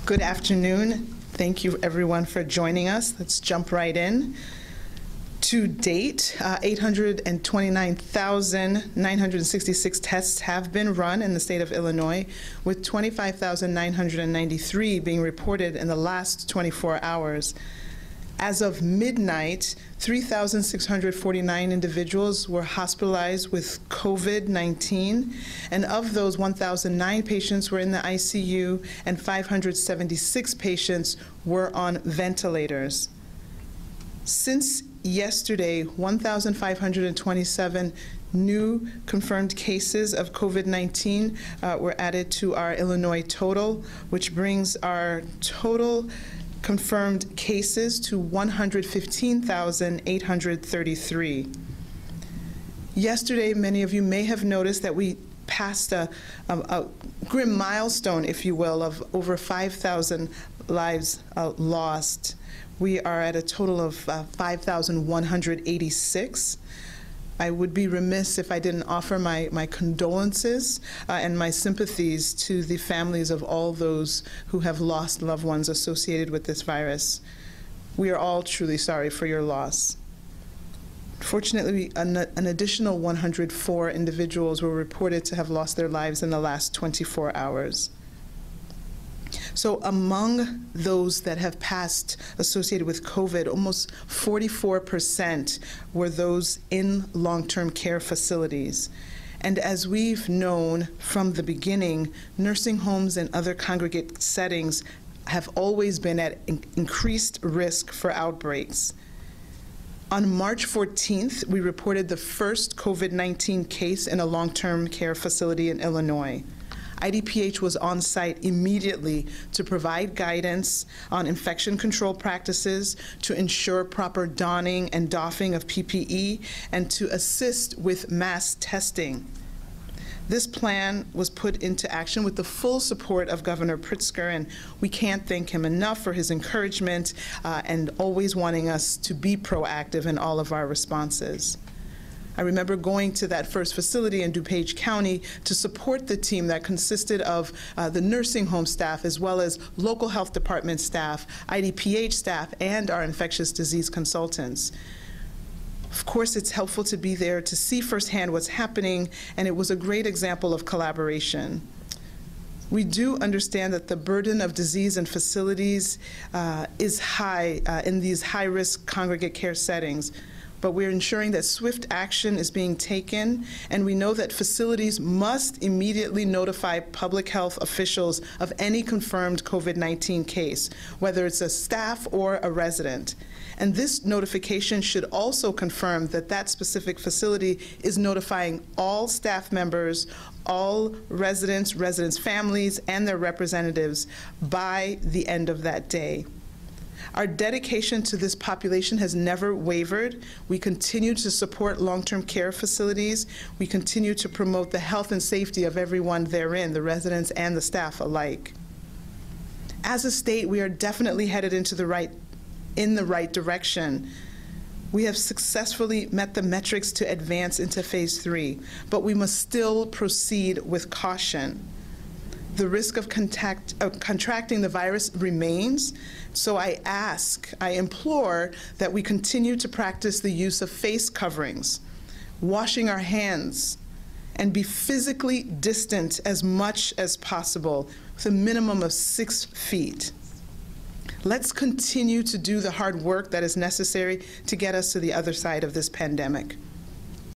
Good afternoon. Thank you everyone for joining us. Let's jump right in. To date, 829,966 tests have been run in the state of Illinois, with 25,993 being reported in the last 24 hours. As of midnight, 3,649 individuals were hospitalized with COVID-19, and of those, 1,009 patients were in the ICU and 576 patients were on ventilators. Since yesterday, 1,527 new confirmed cases of COVID-19 were added to our Illinois total, which brings our total confirmed cases to 115,833. Yesterday, many of you may have noticed that we passed a grim milestone, if you will, of over 5,000 lives lost. We are at a total of 5,186. I would be remiss if I didn't offer my condolences and my sympathies to the families of all those who have lost loved ones associated with this virus. We are all truly sorry for your loss. Fortunately, an additional 104 individuals were reported to have lost their lives in the last 24 hours. So among those that have passed associated with COVID, almost 44% were those in long-term care facilities. And as we've known from the beginning, nursing homes and other congregate settings have always been at increased risk for outbreaks. On March 14th, we reported the first COVID-19 case in a long-term care facility in Illinois. IDPH was on site immediately to provide guidance on infection control practices, to ensure proper donning and doffing of PPE, and to assist with mass testing. This plan was put into action with the full support of Governor Pritzker, and we can't thank him enough for his encouragement and always wanting us to be proactive in all of our responses. I remember going to that first facility in DuPage County to support the team that consisted of the nursing home staff, as well as local health department staff, IDPH staff, and our infectious disease consultants. Of course, it's helpful to be there to see firsthand what's happening, and it was a great example of collaboration. We do understand that the burden of disease in facilities is high in these high-risk congregate care settings, but we're ensuring that swift action is being taken, and we know that facilities must immediately notify public health officials of any confirmed COVID-19 case, whether it's a staff or a resident. And this notification should also confirm that that specific facility is notifying all staff members, all residents, families, and their representatives by the end of that day. Our dedication to this population has never wavered. We continue to support long-term care facilities. We continue to promote the health and safety of everyone therein, the residents and the staff alike. As a state, we are definitely headed in the right direction. We have successfully met the metrics to advance into phase 3, but we must still proceed with caution. The risk of contracting the virus remains, so I implore that we continue to practice the use of face coverings, washing our hands, and be physically distant as much as possible, with a minimum of 6 feet. Let's continue to do the hard work that is necessary to get us to the other side of this pandemic.